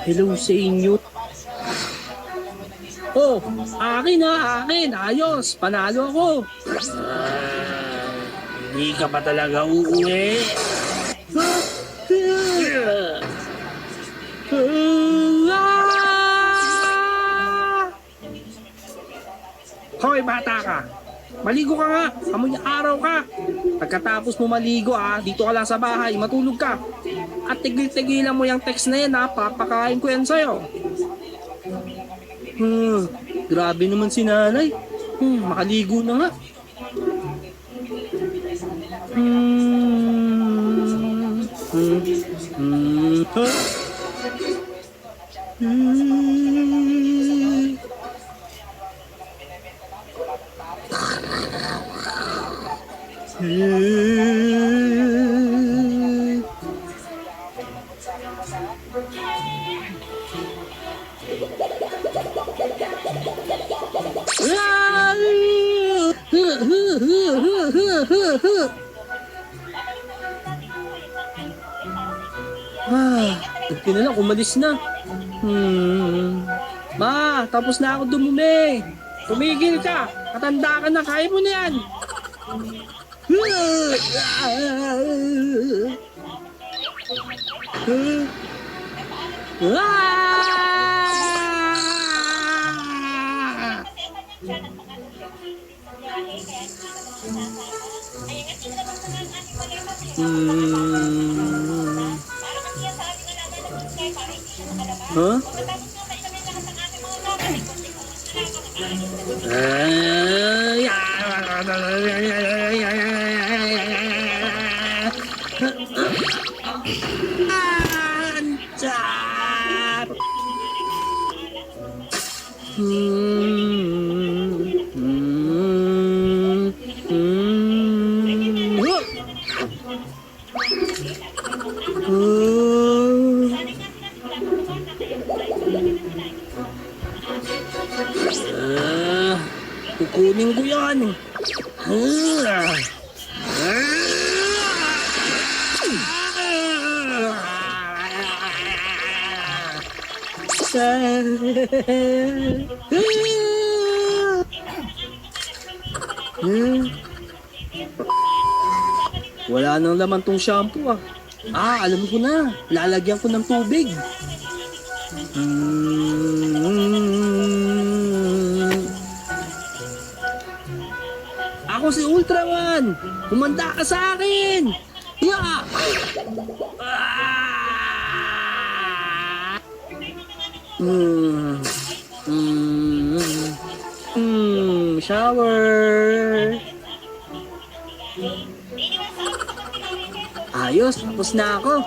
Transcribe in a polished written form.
Hello sa inyo. Oh, akin ha, akin. Ayos, panalo ako. Hindi ka pa talaga uuwi. Hoy, bata ka. Maligo ka nga. Amoy araw ka. Pagkatapos mo maligo dito ka lang sa bahay, matulog ka. At tigil-tigilan mo yung text na yan papakain ko yan sa'yo. Grabe naman si nanay. Makaligo na nga. Buti na lang, umalis na. Ma, tapos na ako dumumi. Tumigil ka. Katanda ka na, kaya mo na yan. Huh? Kukunin ko yan. Wala nang laman tong shampoo alam ko na. Lalagyan ko ng tubig. Ako si Ultraman! Humanda ka sa akin! Shower! Ayos, tapos na ako.